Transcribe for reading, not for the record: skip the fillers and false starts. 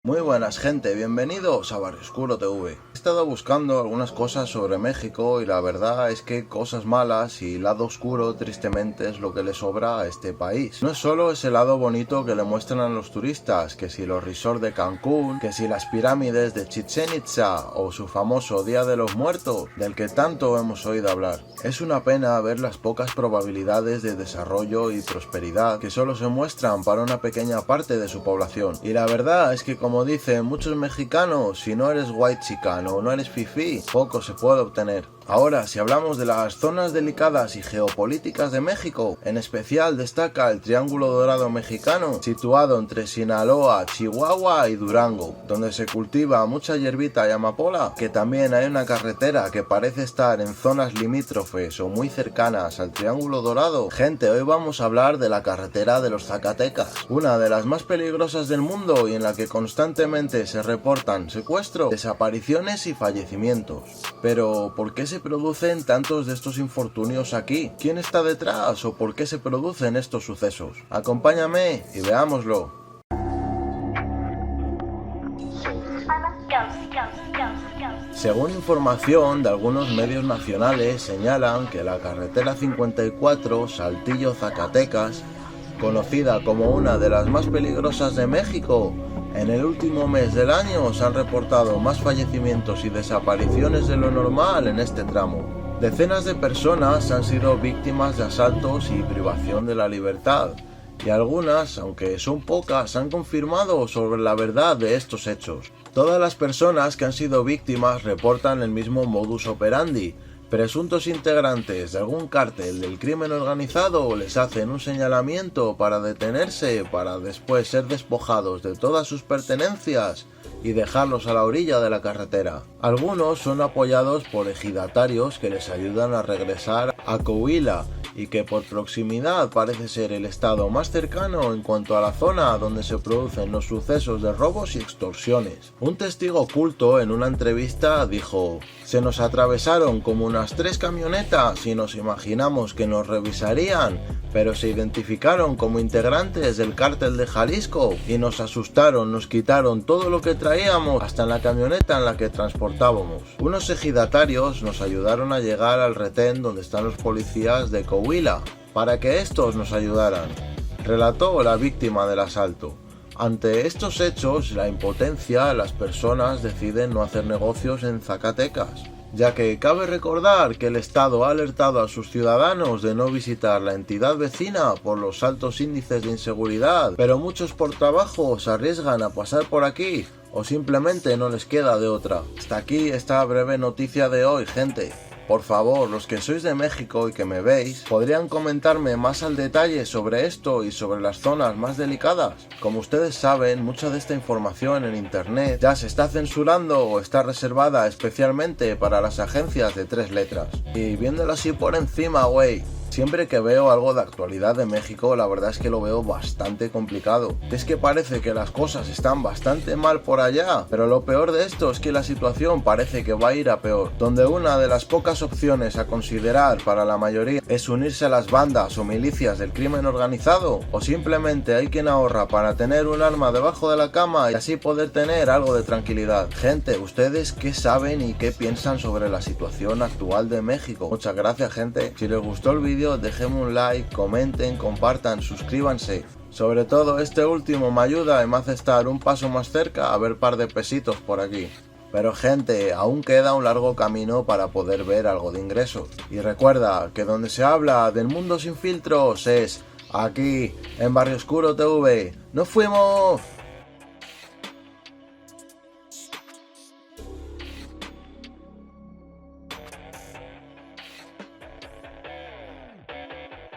Muy buenas gente, bienvenidos a Barrio Oscuro TV. He estado buscando algunas cosas sobre México y la verdad es que cosas malas y lado oscuro tristemente es lo que le sobra a este país. No solo ese lado bonito que le muestran a los turistas, que si los resorts de Cancún, que si las pirámides de Chichén Itzá o su famoso Día de los Muertos, del que tanto hemos oído hablar. Es una pena ver las pocas probabilidades de desarrollo y prosperidad que solo se muestran para una pequeña parte de su población. Y la verdad es que como dicen muchos mexicanos, si no eres white chicano o no eres fifí, poco se puede obtener. Ahora, si hablamos de las zonas delicadas y geopolíticas de México, en especial destaca el Triángulo Dorado Mexicano, situado entre Sinaloa, Chihuahua y Durango, donde se cultiva mucha hierbita y amapola, que también hay una carretera que parece estar en zonas limítrofes o muy cercanas al Triángulo Dorado. Gente, hoy vamos a hablar de la carretera de los Zacatecas, una de las más peligrosas del mundo y en la que constantemente se reportan secuestros, desapariciones y fallecimientos. Pero, ¿por qué se producen tantos de estos infortunios aquí? ¿Quién está detrás o por qué se producen estos sucesos? Acompáñame y veámoslo. Según información de algunos medios nacionales, señalan que la carretera 54 Saltillo-Zacatecas, conocida como una de las más peligrosas de México, en el último mes del año se han reportado más fallecimientos y desapariciones de lo normal en este tramo. Decenas de personas han sido víctimas de asaltos y privación de la libertad, y algunas, aunque son pocas, han confirmado sobre la verdad de estos hechos. Todas las personas que han sido víctimas reportan el mismo modus operandi. Presuntos integrantes de algún cártel del crimen organizado les hacen un señalamiento para detenerse, para después ser despojados de todas sus pertenencias y dejarlos a la orilla de la carretera. Algunos son apoyados por ejidatarios que les ayudan a regresar a Coahuila y que por proximidad parece ser el estado más cercano en cuanto a la zona donde se producen los sucesos de robos y extorsiones. Un testigo oculto en una entrevista dijo: "Se nos atravesaron como unas 3 camionetas y nos imaginamos que nos revisarían, pero se identificaron como integrantes del cártel de Jalisco y nos asustaron, nos quitaron todo lo que traíamos, hasta en la camioneta en la que transportábamos". Unos ejidatarios nos ayudaron a llegar al retén donde están los policías de Coahuila, para que estos nos ayudaran, relató la víctima del asalto. Ante estos hechos, la impotencia, las personas deciden no hacer negocios en Zacatecas, ya que cabe recordar que el Estado ha alertado a sus ciudadanos de no visitar la entidad vecina por los altos índices de inseguridad, pero muchos por trabajo se arriesgan a pasar por aquí o simplemente no les queda de otra. Hasta aquí esta breve noticia de hoy, gente. Por favor, los que sois de México y que me veis, ¿podrían comentarme más al detalle sobre esto y sobre las zonas más delicadas? Como ustedes saben, mucha de esta información en internet ya se está censurando o está reservada especialmente para las agencias de 3 letras. Y viéndolo así por encima, güey, siempre que veo algo de actualidad de México, la verdad es que lo veo bastante complicado. Es que parece que las cosas están bastante mal por allá, pero lo peor de esto es que la situación parece que va a ir a peor, donde una de las pocas opciones a considerar para la mayoría es unirse a las bandas o milicias del crimen organizado, o simplemente hay quien ahorra para tener un arma debajo de la cama y así poder tener algo de tranquilidad. Gente, ¿ustedes qué saben y qué piensan sobre la situación actual de México? Muchas gracias, gente. Si les gustó el vídeo, déjenme un like, comenten, compartan, suscríbanse. Sobre todo este último me ayuda y me hace estar un paso más cerca a ver par de pesitos por aquí. Pero gente, aún queda un largo camino para poder ver algo de ingresos. Y recuerda que donde se habla del mundo sin filtros es aquí, en Barrio Oscuro TV. ¡Nos fuimos!